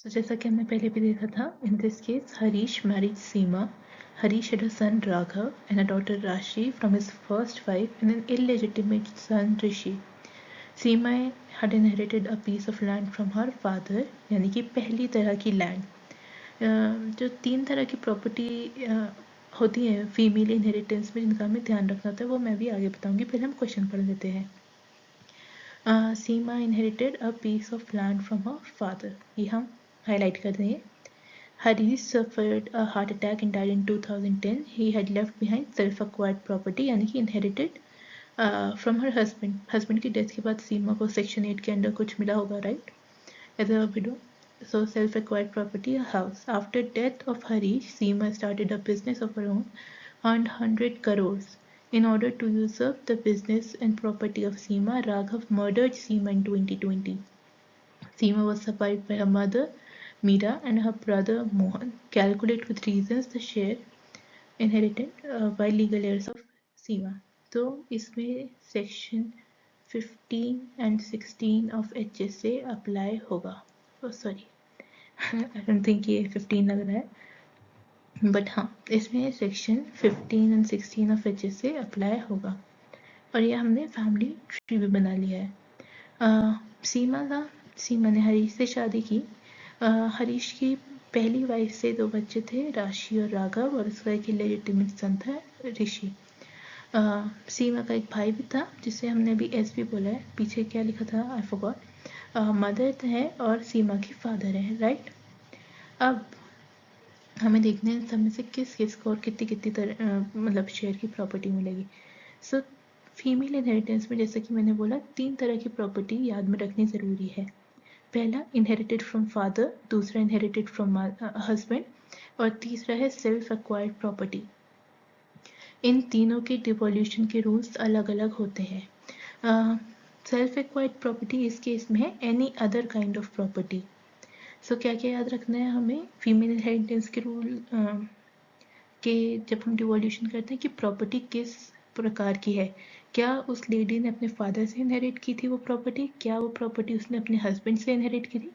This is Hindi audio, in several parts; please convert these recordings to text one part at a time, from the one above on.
तो जैसा कि हमने पहले भी देखा था, in this case Harish married Seema. Harish had a son Raghav and a daughter Rashi from his first wife and an illegitimate son Rishi. Seema had inherited a piece of land from her father, यानी कि पहली तरह की लैंड. जो 3 तरह की प्रॉपर्टी होती है फीमेल इनहेरिटेंस में, जिनका हमें ध्यान रखना होता है, वो मैं भी आगे बताऊंगी. पहले हम क्वेश्चन पढ़ लेते हैं. Seema inherited a piece of land from her father. ये हम हाईलाइट कर देंगे. Harish suffered a heart attack and died in 2010. He had left behind self-acquired property, यानी कि inherited from her husband. Husband की डेथ के बाद सीमा को सेक्शन 8 के अंडर कुछ मिला होगा, right, as a widow. So self-acquired property, a house. After death of Harish, Seema started a business of her own, earned 100 crores. In order to usurp the business and property of Seema, Raghav murdered Seema in 2020. Seema was survived by her mother, Meera, and her brother, Mohan. Calculate with reasons the share inherited by legal heirs of Seema. तो इसमें section 15 and 16 of HSA apply होगा. सॉरी, आई डोंट थिंक ये 15 लग रहा है, बट हाँ, इसमें section 15 and 16 of HSA apply होगा. और ये हमने फैमिली ट्री भी बना लिया है. सीमा ने हरीश से शादी की. हरीश की पहली वाइफ से 2 बच्चे थे, राशि और राघव, और उसका एक इलेजिटिमेट सन था, ऋषि. सीमा का एक भाई भी था, जिसे हमने अभी एस भी बोला है. पीछे क्या लिखा था, आई फॉरगॉट. मदर है और सीमा की फादर है, राइट. अब हमें देखना है सब में से किस किस को और कितनी कितनी तरह मतलब शेयर की प्रॉपर्टी मिलेगी. सो फीमेल इनहेरिटेंस में, जैसे कि मैंने बोला, 3 तरह की प्रॉपर्टी याद में रखनी ज़रूरी है. पहला इनहेरिटेड फ्रॉम फादर, दूसरा इनहेरिटेड फ्रॉम हस्बैंड, और तीसरा है सेल्फ एक्वायर्ड प्रॉपर्टी. इन तीनों के डिवोल्यूशन के रूल्स अलग अलग होते हैं. सेल्फ एक्वायर्ड प्रॉपर्टी इस केस में है any other kind of property. So क्या क्या याद रखना है हमें फीमेल इनहेरिटेंस के रूल के जब हम डिवोल्यूशन करते हैं कि प्रॉपर्टी किस प्रकार की है. क्या उस लेडी ने अपने फादर से इनहेरिट की थी वो प्रॉपर्टी, क्या वो प्रॉपर्टी उसने अपने हस्बैंड से इनहेरिट की थी,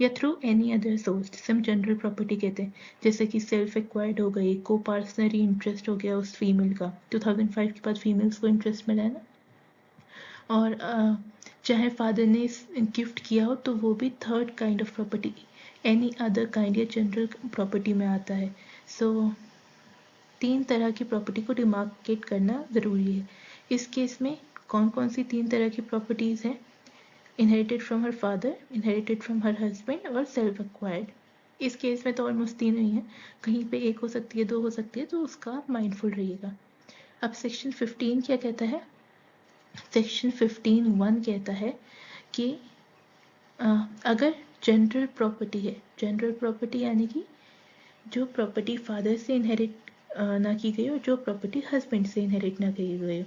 या थ्रू एनी अदर सोर्स, जिसे हम जनरल प्रॉपर्टी कहते हैं. जैसे कि सेल्फ एक्वायर्ड हो गई, को पार्सनरी इंटरेस्ट हो गया उस फीमेल का. 2005 के बाद फीमेल्स को इंटरेस्ट मिला है ना. और चाहे फादर ने गिफ्ट किया हो तो वो भी third kind of property, any other kind या जनरल प्रॉपर्टी में आता है. सो 3 तरह की प्रॉपर्टी को डिमार्केट करना ज़रूरी है. इस केस में कौन कौन सी 3 तरह की प्रॉपर्टीज़ हैं? Inherited from her father, inherited from her husband और सेल्फ एक्वायर्ड. इस केस में तो ऑलमोस्ट 3 ही हैं, कहीं पे 1 हो सकती है, 2 हो सकती है, तो उसका आप माइंडफुल रहिएगा. अब सेक्शन 15 क्या कहता है? सेक्शन 15(1) कहता है कि अगर जनरल प्रॉपर्टी है, जनरल प्रॉपर्टी यानी कि जो प्रॉपर्टी फादर से इनहेरिट ना की गई और जो प्रॉपर्टी हस्बैंड से इनहेरिट ना की गई,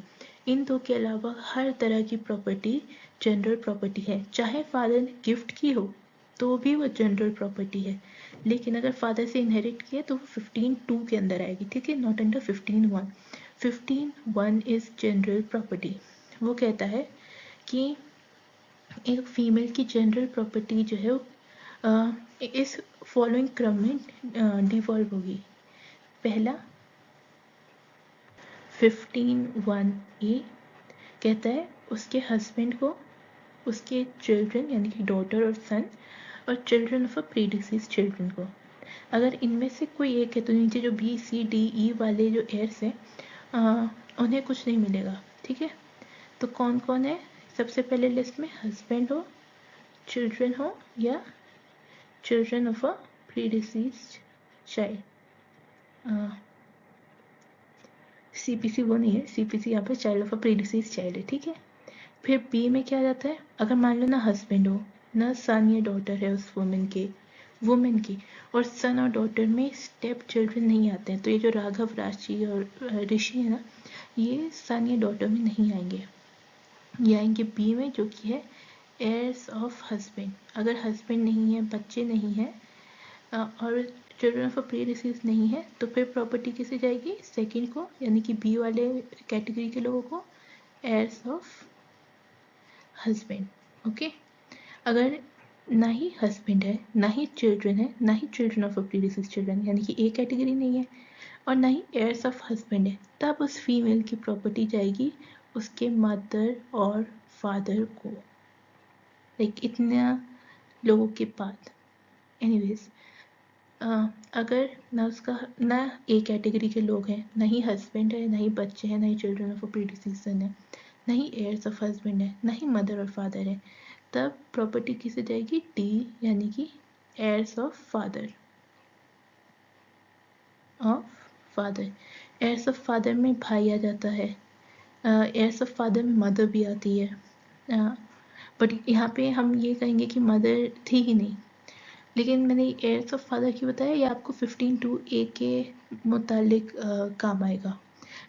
इन दो के अलावा हर तरह की प्रॉपर्टी जनरल प्रॉपर्टी है. चाहे फादर ने गिफ्ट की हो तो भी वो जनरल प्रॉपर्टी है, लेकिन अगर फादर से इनहेरिट किया तो वो 15(2) के अंदर आएगी, ठीक है, not under 15(1). 15(1) is general property. वो कहता है कि एक फीमेल की जनरल प्रॉपर्टी जो है वो इस फॉलोइंग क्रम में डिवॉल्व होगी. पहला 15(1)(a) कहता है उसके हस्बैंड को उसके चिल्ड्रन यानी कि डॉटर और सन और चिल्ड्रन ऑफ अ प्रीडिसीज चिल्ड्रन को. अगर इनमें से कोई एक है तो नीचे जो बी सी डी ई वाले जो एयर्स हैं उन्हें कुछ नहीं मिलेगा, ठीक है. तो कौन कौन है? सबसे पहले लिस्ट में हस्बैंड हो, चिल्ड्रन हो, या children of a predeceased child. CPC वो नहीं है, CPC यहाँ पे child of a predeceased child है, ठीक है. फिर बी में क्या आ जाता है? अगर मान लो ना हस्बैंड हो, ना सन या डॉटर है उस वुमेन की, और सन और डॉटर में स्टेप चिल्ड्रन नहीं आते हैं, तो ये जो राघव, राशि और ऋषि है ना, ये सन या डॉटर में नहीं आएंगे. ये आएंगे बी में, जो कि है heirs ऑफ हस्बैंड. अगर हस्बैंड नहीं है, बच्चे नहीं हैं और चिल्ड्रन ऑफ अ प्रीडिसीज नहीं है, तो फिर प्रॉपर्टी किसे जाएगी? सेकंड को, यानी कि बी वाले कैटेगरी के लोगों को, heirs ऑफ हस्बैंड. ओके. अगर ना ही हस्बैंड है, ना ही चिल्ड्रन है, ना ही चिल्ड्रन ऑफ अ प्रीडिसीज चिल्ड्रन, यानी कि एक कैटेगरी नहीं है, और ना ही एयर्स ऑफ हस्बैंड है, तब उस फीमेल की प्रॉपर्टी जाएगी उसके मदर और फादर को, लाइक इतना लोगों के बाद। एनीवेज, अगर ना उसका ना ए कैटेगरी के लोग हैं, ना ही हस्बैंड है, ना ही बच्चे हैं, ना ही चिल्ड्रन ऑफ अ प्रीडिसीजर है, ना ही एयर्स ऑफ हस्बैंड है, ना ही मदर और फादर है, तब प्रॉपर्टी किसे जाएगी? डी, यानी कि heirs of father. Heirs of father में भाई आ जाता है, एयर्स ऑफ फादर में मदर भी आती है, बट यहाँ पे हम ये कहेंगे कि मदर थी ही नहीं, लेकिन मैंने एयर्स ऑफ फादर की बताया, ये आपको 15(2)(a) के मुतालिक काम आएगा।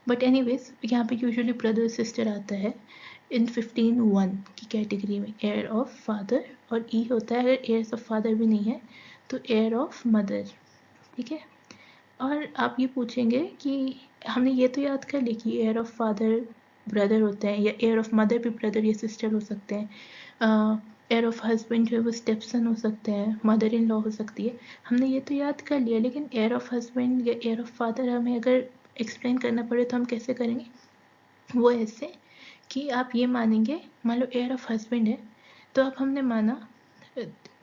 बट एनीवेज, यहाँ पे यूजुअली ब्रदर सिस्टर आता है इन 15(1) की कैटेगरी में, एयर ऑफ फादर, और ई होता है अगर एयर्स ऑफ फादर भी नहीं है तो एयर ऑफ मदर, ठीक है। और आप ये पूछेंगे कि हमने ये तो याद कर ली कि एयर ऑफ फादर ब्रदर होते हैं, या एयर ऑफ मदर भी ब्रदर या सिस्टर हो सकते हैं, एयर ऑफ हस्बैंड जो है वो स्टेप सन हो सकते हैं, मदर इन लॉ हो सकती है, हमने ये तो याद कर लिया। लेकिन एयर ऑफ हस्बैंड या एयर ऑफ फादर हमें अगर एक्सप्लेन करना पड़े तो हम कैसे करेंगे? वो ऐसे कि आप ये मानेंगे, मान लो एयर ऑफ हस्बैंड है, तो अब हमने माना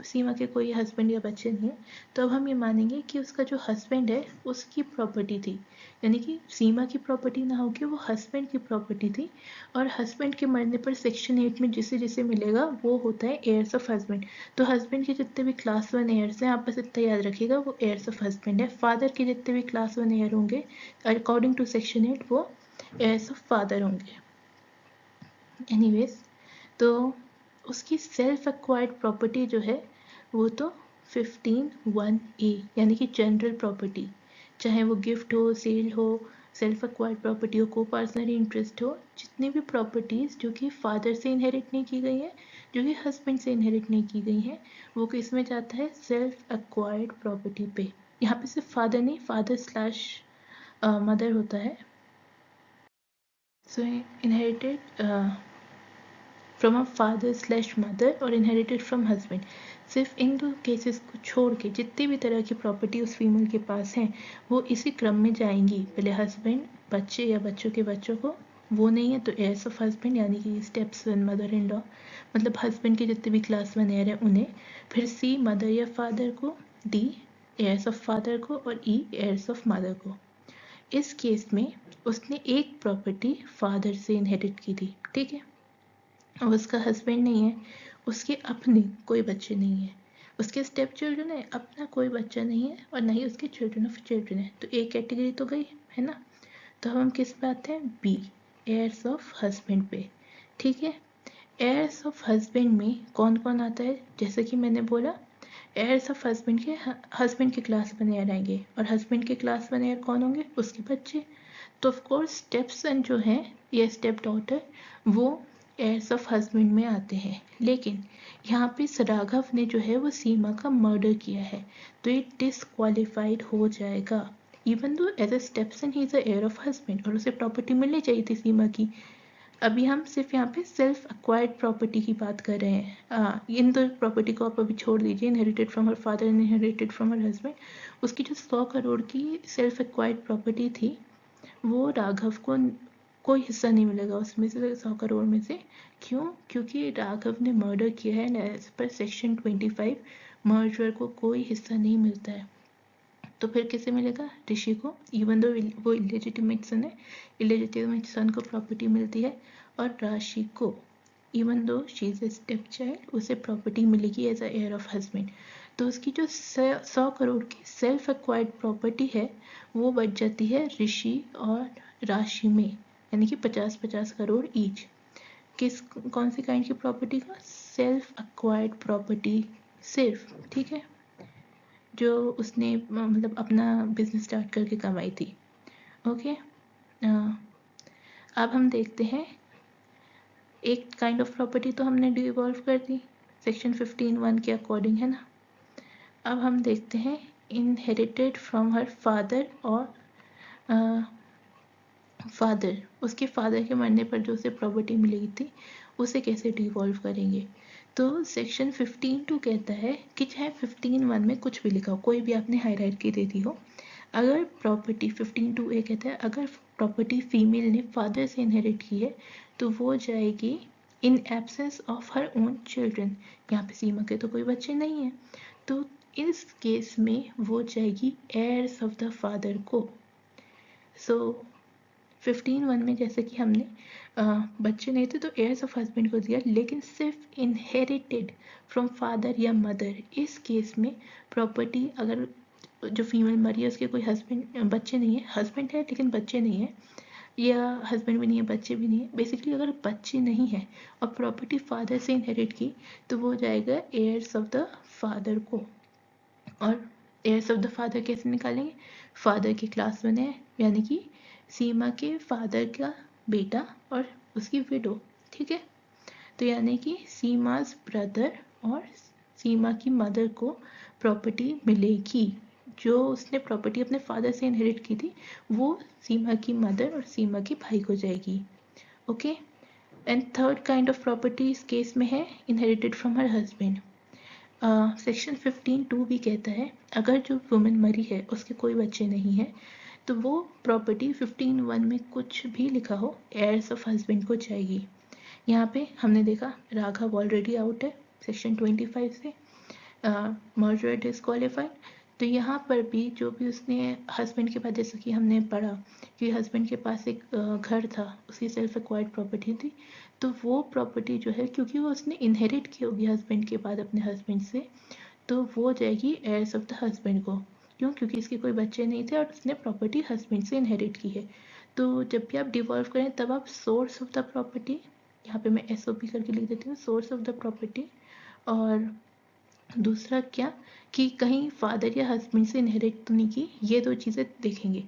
सीमा के कोई हस्बैंड या बच्चे नहीं है, तो अब हम ये मानेंगे कि उसका जो हस्बैंड है उसकी प्रॉपर्टी थी, यानी कि सीमा की प्रॉपर्टी ना होगी, वो हस्बैंड की प्रॉपर्टी थी, और हस्बैंड के मरने पर सेक्शन 8 में जिसे जिसे मिलेगा वो होता है एयर्स ऑफ हस्बैंड। तो हस्बैंड के जितने भी क्लास 1 एयर्स हैं, आप बस इतना याद रखिएगा, वो एयर्स ऑफ हस्बैंड है। फादर के जितने भी क्लास 1 एयर होंगे अकॉर्डिंग टू सेक्शन 8 वो एयर्स ऑफ फादर होंगे। एनीवेज, तो उसकी सेल्फ एक्वायर्ड प्रॉपर्टी जो है वो तो 15(1)(a) यानी कि जनरल प्रॉपर्टी, चाहे वो गिफ्ट हो, सेल हो, सेल्फ एक्वायर्ड प्रॉपर्टी हो, को पर्सनली इंटरेस्ट हो, जितनी भी प्रॉपर्टीज़ जो कि फादर से इनहेरिट नहीं की गई है, जो कि हस्बैंड से इनहेरिट नहीं की गई हैं, वो किस में जाता है? सेल्फ एक्वायर्ड प्रॉपर्टी पे। यहाँ पे सिर्फ फादर नहीं, फादर स्लैश मदर होता है। So inherited from a father slash mother और इनहेरिटेड फ्रॉम हस्बैंड, सिर्फ इन दो केसेस को छोड़ के जितनी भी तरह की प्रॉपर्टी उस फीमेल के पास हैं वो इसी क्रम में जाएंगी, पहले हस्बैंड, बच्चे या बच्चों के बच्चों को, वो नहीं है तो एयर्स ऑफ हस्बैंड यानी कि steps one, mother in law, मतलब हस्बैंड के जितने भी क्लास 1 एयर हैं उन्हें, फिर सी मदर या फादर को, डी एयर्स ऑफ फादर को, और ई एयर्स ऑफ मदर को। इस केस में उसने एक प्रॉपर्टी फादर से इनहेरिट की थी, ठीक है, और उसका हस्बैंड नहीं है, उसके अपने कोई बच्चे नहीं है, उसके स्टेप चिल्ड्रन है, अपना कोई बच्चा नहीं है, और ना ही उसके चिल्ड्रन ऑफ चिल्ड्रन है, तो एक कैटेगरी तो गई है ना। तो हम किस पे आते हैं? बी, एयर्स ऑफ हस्बैंड पे, ठीक है। एयर्स ऑफ हस्बैंड में कौन कौन आता है? जैसे कि मैंने बोला, एयर्स ऑफ हस्बैंड के क्लास 1 एयर आएंगे, और हस्बैंड के क्लास 1 एयर कौन होंगे? उसके बच्चे। तो ऑफकोर्स स्टेप सन जो हैं या स्टेप डॉटर वो एयर्स ऑफ हस्बैंड में आते हैं, लेकिन यहाँ पे राघव ने जो है वो सीमा का मर्डर किया है, तो ये डिसक्वालीफाइड हो जाएगा। Even though as a step son he is a heir of husband और उसे प्रॉपर्टी मिलनी चाहिए थी सीमा की। अभी हम सिर्फ यहाँ पे सेल्फ एक्वायर्ड प्रॉपर्टी की बात कर रहे हैं, इन दो प्रॉपर्टी को आप अभी छोड़ दीजिए, inherited from her father and inherited from her husband. उसकी जो 100 करोड़ की सेल्फ एक्वायर्ड प्रॉपर्टी थी वो राघव को कोई हिस्सा नहीं मिलेगा उसमें से, 100 करोड़ में से। क्यों? क्योंकि राघव ने मर्डर किया है, एज पर सेक्शन 25 मर्डर को कोई हिस्सा नहीं मिलता है। तो फिर किसे मिलेगा? ऋषि को, इवन दो वो इलेजिटिमेट सन है, इलेजिटिमेट सन को प्रॉपर्टी मिलती है, और राशि को even though she is a step child उसे प्रॉपर्टी मिलेगी as a heir of husband. तो उसकी जो 100 करोड़ की सेल्फ एक्वायर्ड प्रॉपर्टी है वो बच जाती है ऋषि और राशि में, यानी कि 50-50 करोड़ ईच। किस कौन सी काइंड की प्रॉपर्टी का? सेल्फ एक्वायर्ड प्रॉपर्टी सिर्फ, ठीक है, जो उसने मतलब अपना बिजनेस स्टार्ट करके कमाई थी। ओके, अब हम देखते हैं, एक काइंड ऑफ प्रॉपर्टी तो हमने डिवॉल्व कर दी सेक्शन 15(1) के अकॉर्डिंग, है ना। अब हम देखते हैं इनहेरिटेड फ्रॉम हर फादर और फादर, उसके फादर के मरने पर जो उसे प्रॉपर्टी मिली थी उसे कैसे डिवॉल्व करेंगे। तो सेक्शन 15(2) कहता है कि चाहे 15(1) में कुछ भी लिखा हो, कोई भी आपने हायरार्की दे दी हो, अगर प्रॉपर्टी 15(2)(a) कहता है अगर प्रॉपर्टी फीमेल ने फादर से इनहेरिट की है तो वो जाएगी in absence of her own children. यहाँ पे सीमा के तो कोई बच्चे नहीं हैं, तो इस केस में वो जाएगी एयर्स ऑफ द फादर को। सो 15(1) में जैसे कि हमने बच्चे नहीं थे तो एयर्स ऑफ हस्बैंड को दिया, लेकिन सिर्फ इनहेरिटेड फ्रॉम फादर या मदर। इस केस में प्रॉपर्टी अगर जो फीमेल मरी है उसके कोई हस्बैंड बच्चे नहीं है, हस्बैंड है लेकिन बच्चे नहीं है, या हस्बैंड भी नहीं है बच्चे भी नहीं है, बेसिकली अगर बच्चे नहीं है और प्रॉपर्टी फादर से इनहेरिट की तो वो जाएगा एयर्स ऑफ द फादर को। और एयर्स ऑफ द फादर कैसे निकालेंगे? फादर की क्लास 1 है, यानी कि सीमा के फादर का बेटा और उसकी विडो, ठीक है। तो यानी कि सीमाज ब्रदर और सीमा की मदर को प्रॉपर्टी मिलेगी। जो उसने प्रॉपर्टी अपने फादर से इनहेरिट की थी वो सीमा की मदर और सीमा के भाई को जाएगी। Okay, and third kind of property इस केस में है inherited from her husband. Section 15(2) भी कहता है अगर जो वुमेन मरी है उसके कोई बच्चे नहीं है तो वो प्रॉपर्टी 15(1) में कुछ भी लिखा हो एयर्स ऑफ हस्बैंड को जाएगी। यहाँ पे हमने देखा राघव ऑलरेडी आउट है सेक्शन 25 से, मर्डर डिस्क्वालीफाइड। तो यहाँ पर भी जो भी उसने हस्बैंड के पास, जैसे कि हमने पढ़ा कि हस्बैंड के पास एक घर था, उसकी सेल्फ एक्वायर्ड प्रॉपर्टी थी, तो वो प्रॉपर्टी जो है क्योंकि वो उसने इनहेरिट की होगी हस्बैंड के बाद अपने हस्बैंड से, तो वो जाएगी एयर्स ऑफ द हस्बैंड को। क्यों? क्योंकि इसके कोई बच्चे नहीं थे और उसने प्रॉपर्टी हस्बैंड से इनहेरिट की है। तो जब भी आप डिवॉल्व करें तब आप सोर्स ऑफ द प्रॉपर्टी, यहाँ पे मैं SOP करके लिख देती हूँ, सोर्स ऑफ द प्रॉपर्टी, और दूसरा क्या कि कहीं फादर या हस्बैंड से इनहेरिट तो नहीं की, ये दो चीज़ें देखेंगे।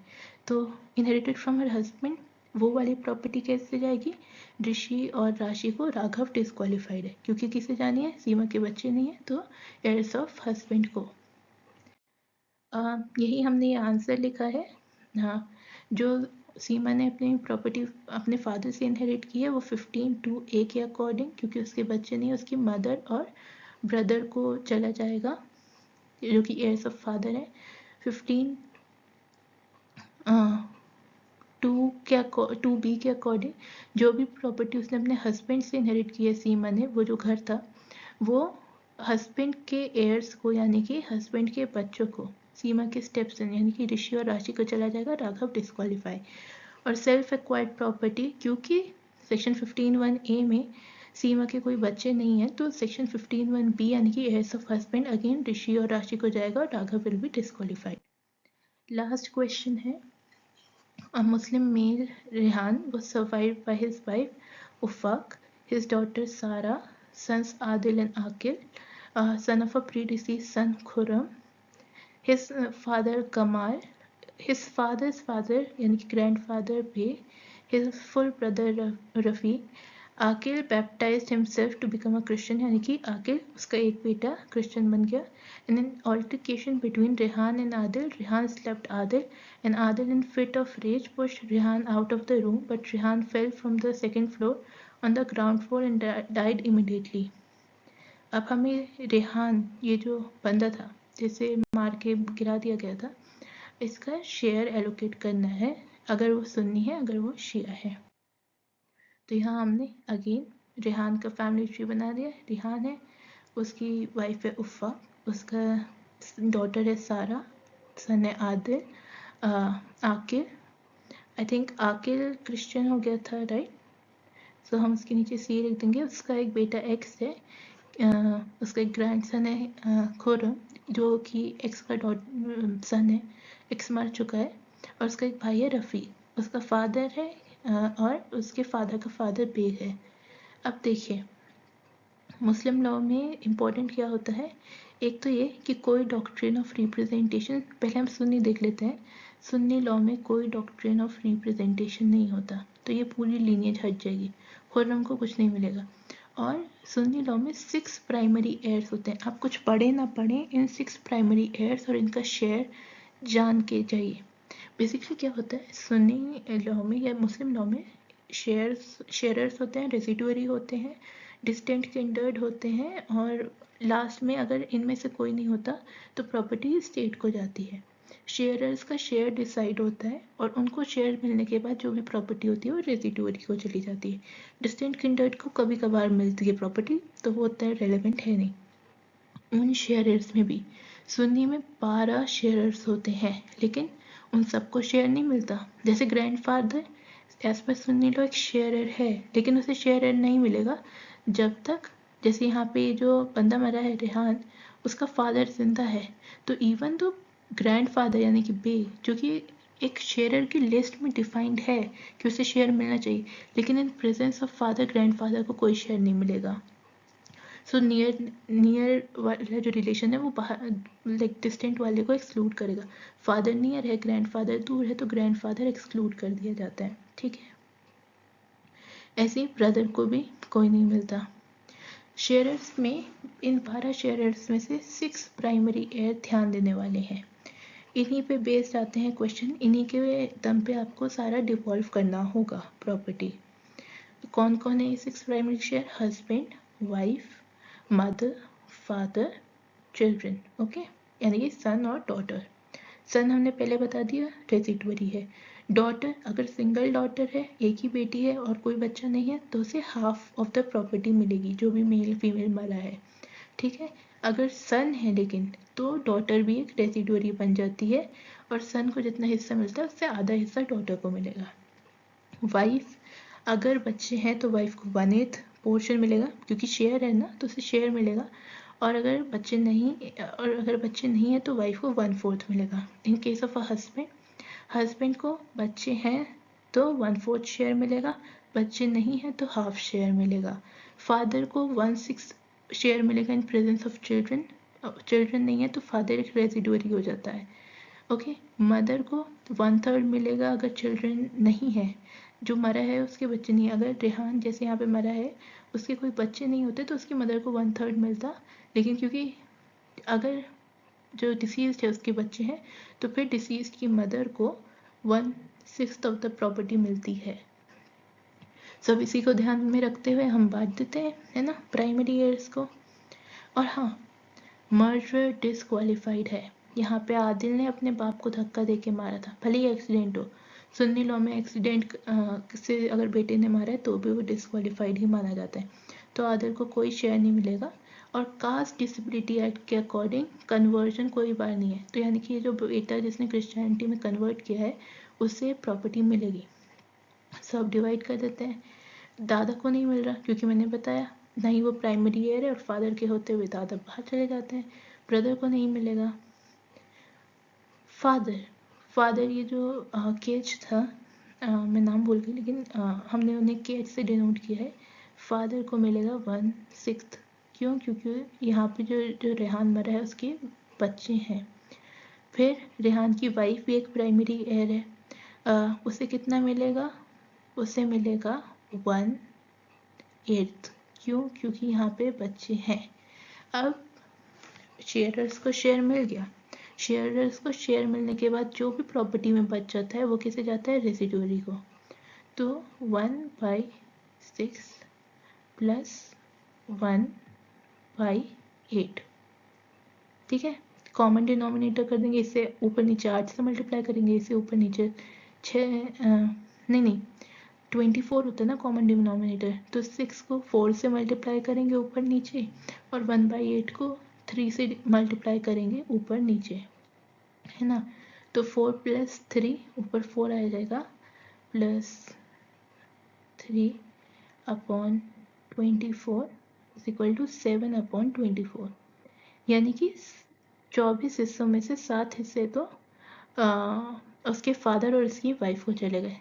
तो इनहेरिटेड फ्रॉम हर हस्बैंड वो वाली प्रॉपर्टी कैसे जाएगी? ऋषि और राशि को राघव डिस्क्वालीफाइड है क्योंकि किसे जानी है? सीमा के बच्चे नहीं है, तो एयर्स ऑफ हस्बैंड को। यही हमने ये आंसर लिखा है। हाँ, जो सीमा ने अपनी प्रॉपर्टी अपने फादर से इनहेरिट की है वो 15(2)(a) के अकॉर्डिंग, क्योंकि उसके बच्चे नहीं, उसकी मदर और ब्रदर को चला जाएगा जो कि एयर्स ऑफ फादर है। 15(2)(b) के अकॉर्डिंग जो भी प्रॉपर्टी उसने अपने हस्बैंड से इनहेरिट की है सीमा ने, वो जो घर था वो हस्बैंड के एयर्स को यानी कि हस्बैंड के बच्चों को, सीमा के स्टेप्स यानी कि ऋषि और राशि को चला जाएगा, राघव डिस्क्वालीफाई। और सेल्फ एक्वायर्ड प्रॉपर्टी क्योंकि सेक्शन 15(1)(a) में सीमा के कोई बच्चे नहीं है तो सेक्शन 15(1)(b) यानी कि एयर्स ऑफ हस्बैंड अगेन ऋषि और राशि को जाएगा और Raghav will be disqualified. Last question है, a Muslim male Rehan was survived by his wife Ufaq, his daughter Sarah, sons Adil and Aqil, son of a predeceased son Khurram, his father Kamal, his father's father यानी कि grandfather Bey, his full brother Rafi. Aqil baptized himself to become a Christian यानी कि आकिल उसका एक बेटा क्रिश्चियन बन गया. In an altercation between Rehan and Adil, Rehan slapped Adil and Adil in fit of rage pushed Rehan out of the room, but Rehan fell from the second floor on the ground floor and died immediately. अब हमें रेहान ये जो बंदा था जिसे मार के गिरा दिया गया था इसका शेयर एलोकेट करना है, अगर वो सुन्नी है अगर वो शिया है। तो यहाँ हमने अगेन रेहान का फैमिली ट्री बना दिया। रेहान है, उसकी वाइफ है उफ़ा, उसका डॉटर है सारा, सन है आदिल, आकिल, आई थिंक आकिल क्रिश्चियन हो गया था राइट, सो हम उसके नीचे सी लिख देंगे। उसका एक बेटा एक्स है, उसका एक ग्रैंडसन है खुर्रम जो कि एक्स का सन है, एक्स मर चुका है, और उसका एक भाई है रफ़ी, उसका फादर है और उसके फादर का फादर बेग है। अब देखिए मुस्लिम लॉ में इम्पोर्टेंट क्या होता है, एक तो ये कि कोई डॉक्ट्रिन ऑफ रिप्रेजेंटेशन, पहले हम सुन्नी देख लेते हैं, सुन्नी लॉ में कोई डॉक्ट्रिन ऑफ रिप्रेजेंटेशन नहीं होता, तो ये पूरी लीनियज हट जाएगी, खुर्रम को कुछ नहीं मिलेगा। और सुन्नी लॉ में 6 प्राइमरी एयर्स होते हैं, आप कुछ पढ़े ना पढ़े इन 6 प्राइमरी एयर्स और इनका शेयर जान के जाइए। बेसिकली क्या होता है सुन्नी लॉ में या मुस्लिम लॉ में शेयरर्स होते हैं, रेसिडुअरी होते हैं, डिस्टेंट किंडर्ड होते हैं और लास्ट में अगर इनमें से कोई नहीं होता तो प्रॉपर्टी स्टेट को जाती है। शेयरर्स का शेयर डिसाइड होता है और उनको शेयर मिलने के बाद जो भी प्रॉपर्टी होती है वो रेजिडुअरी को चली जाती है। डिस्टेंट किंडर्ड को कभी कभार मिलती है प्रॉपर्टी, तो वो उतना रेलेवेंट है नहीं। उन शेयरर्स में भी सुन्नी में 12 शेयरर्स होते हैं, लेकिन उन सबको शेयर नहीं मिलता। जैसे grandfather as per Sunni law एक शेयरर है, लेकिन उसे शेयरर नहीं मिलेगा जब तक, जैसे यहाँ पे जो बंदा मरा है रेहान, उसका फादर जिंदा है, तो इवन तो ग्रैंडफादर यानी कि बे, जो कि एक शेयरर की लिस्ट में डिफाइंड है कि उसे शेयर मिलना चाहिए, लेकिन in presence of father grandfather को कोई शेयर नहीं मिलेगा। सो नियर वाला जो रिलेशन है वो बाहर लाइक डिस्टेंट वाले को एक्सक्लूड करेगा। फादर नियर है, ग्रैंडफादर दूर है, तो ग्रैंडफादर एक्सक्लूड कर दिया जाता है, ठीक है। ऐसे ही ब्रदर को भी कोई नहीं मिलता। शेयरर्स में इन 12 शेयरर्स में से 6 प्राइमरी एयर ध्यान देने वाले हैं। इन्हीं पे बेस्ड आते हैं क्वेश्चन, इन्हीं के दम पे आपको सारा डिवॉल्व करना होगा प्रॉपर्टी। तो कौन कौन है ये 6 primary shear? Husband, wife, mother, father, children, okay, यानी कि सन और डॉटर। सन हमने पहले बता दिया रेजिडुअरी है। डॉटर, अगर सिंगल डॉटर है, एक ही बेटी है और कोई बच्चा नहीं है, तो उसे हाफ ऑफ द प्रॉपर्टी मिलेगी, जो भी मेल फीमेल मरा है, ठीक है। अगर सन है लेकिन, तो डॉटर भी एक रेजिडुअरी बन जाती है और सन को जितना हिस्सा मिलता है उससे आधा हिस्सा डॉटर को मिलेगा। वाइफ, अगर बच्चे हैं तो वाइफ को 1/8 पोर्शन मिलेगा, क्योंकि शेयर है ना तो उसे शेयर मिलेगा। और अगर बच्चे नहीं है तो वाइफ को 1/4 मिलेगा। In case of a husband को बच्चे हैं तो 1/4 शेयर मिलेगा, बच्चे नहीं है तो हाफ शेयर मिलेगा। फादर को 1/6 शेयर मिलेगा इन प्रेजेंस ऑफ चिल्ड्रन नहीं है तो फादर एक रेजिडुअरी हो जाता है, ओके। मदर को 1/3 मिलेगा अगर चिल्ड्रन नहीं है, जो मरा है उसके बच्चे नहीं है। अगर रेहान जैसे यहाँ पे मरा है, उसके कोई बच्चे नहीं होते तो उसकी मदर को 1/3 मिलता, लेकिन क्योंकि अगर जो डिसीज्ड है उसके बच्चे हैं तो फिर डिसीज्ड की मदर को 1/6 ऑफ द प्रॉपर्टी मिलती है। सब इसी को ध्यान में रखते हुए हम बांट देते हैं, है ना, प्राइमरी एयर्स को। और हाँ, मर्डर डिसक्वालिफाइड है। यहाँ पे आदिल ने अपने बाप को धक्का देके मारा था, भले ही एक्सीडेंट हो। सुन्नी लॉ में एक्सीडेंट से अगर बेटे ने मारा है तो भी वो डिसक्वालिफाइड ही माना जाता है, तो आदिल को कोई शेयर नहीं मिलेगा। और कास्ट डिसेबिलिटी एक्ट के अकॉर्डिंग कन्वर्जन कोई बार नहीं है, तो यानी कि ये जो बेटा जिसने क्रिश्चियनिटी में कन्वर्ट किया है उससे प्रॉपर्टी मिलेगी। सब डिवाइड कर देते हैं। दादा को नहीं मिल रहा क्योंकि मैंने बताया नहीं वो प्राइमरी एयर है और फादर के होते हुए दादा बाहर चले जाते हैं। ब्रदर को नहीं मिलेगा। फादर ये जो केज था, मैं नाम भूल गई, लेकिन हमने उन्हें केज से डिनोट किया है। फादर को मिलेगा 1/6। क्यों? क्योंकि यहाँ पे जो रेहान मरा है उसके बच्चे हैं। फिर रेहान की वाइफ भी एक प्राइमरी एयर है, उसे कितना मिलेगा? उसे मिलेगा 1/8। क्यों? क्योंकि यहाँ पे बच्चे हैं। अब शेयरर्स को शेयर मिल गया। शेयरर्स को शेयर मिलने के बाद जो भी प्रॉपर्टी में बच जाता है वो किसे जाता है? रेजिडुअरी को। तो 1/6 प्लस 1/8, ठीक है। कॉमन डिनोमिनेटर कर देंगे, इससे ऊपर नीचे 8 से मल्टीप्लाई करेंगे, इससे ऊपर नीचे 6 नहीं 24 होता है ना कॉमन डिनोमिनेटर, तो 6 को 4 से मल्टीप्लाई करेंगे ऊपर नीचे, और 1/8 को 3 से मल्टीप्लाई करेंगे ऊपर नीचे, है ना। तो 4 + 3 ऊपर 4 आ जाएगा, +3/24 = 7/24, यानी कि 24 हिस्सों में से 7 हिस्से तो उसके फादर और उसकी वाइफ को चले गए।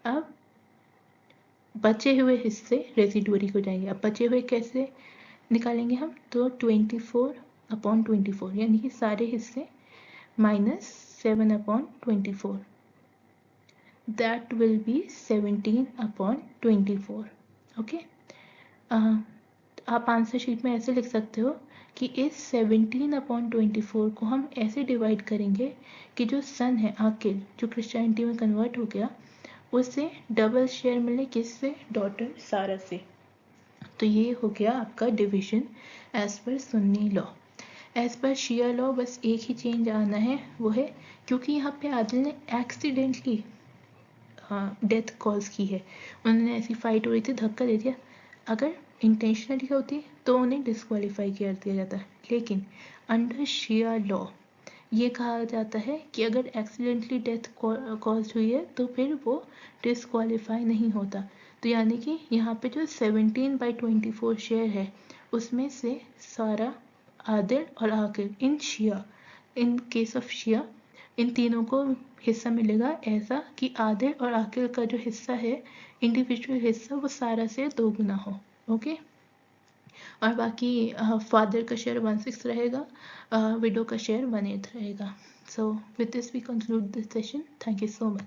अब बचे हुए हिस्से रेजिडुअरी को जाएंगे। अब बचे हुए कैसे निकालेंगे हम? तो 24/24, यानी कि सारे हिस्से minus 7/24, that will be 17/24, okay. आप आंसर शीट में ऐसे लिख सकते हो कि इस 17/24 को हम ऐसे डिवाइड करेंगे कि जो सन है आकिल, जो क्रिश्चियनिटी में कन्वर्ट हो गया, उससे डबल शेयर मिले, किससे? डॉटर सारा से। तो ये हो गया आपका division as per Sunni law. As per शिया लॉ बस एक ही चेंज आना है, वो है क्योंकि यहाँ पे आदिल ने एक्सीडेंटली डेथ कॉज की है, उन्होंने ऐसी फाइट हो रही थी धक्का दे दिया, अगर इंटेंशनली होती तो उन्हें डिस्क्वालीफाई कर दिया जाता। लेकिन अंडर शिया लॉ ये कहा जाता है कि अगर एक्सीडेंटली डेथ कॉज हुई है तो फिर वो डिस्क्वालीफाई नहीं होता। तो यानी कि यहाँ पे जो 17/24 शेयर है उसमें से सारा, आदिल और आकिल इन केस ऑफ शिया इन तीनों को हिस्सा मिलेगा, ऐसा कि आदिल और आकिल का जो हिस्सा है इंडिविजुअल हिस्सा वो सारा से 2 गुना हो। ओके, और बाकी फादर का शेयर 1/6 रहेगा, विडो का शेयर 1/8 रहेगा। So with this we conclude this session. Thank you so much.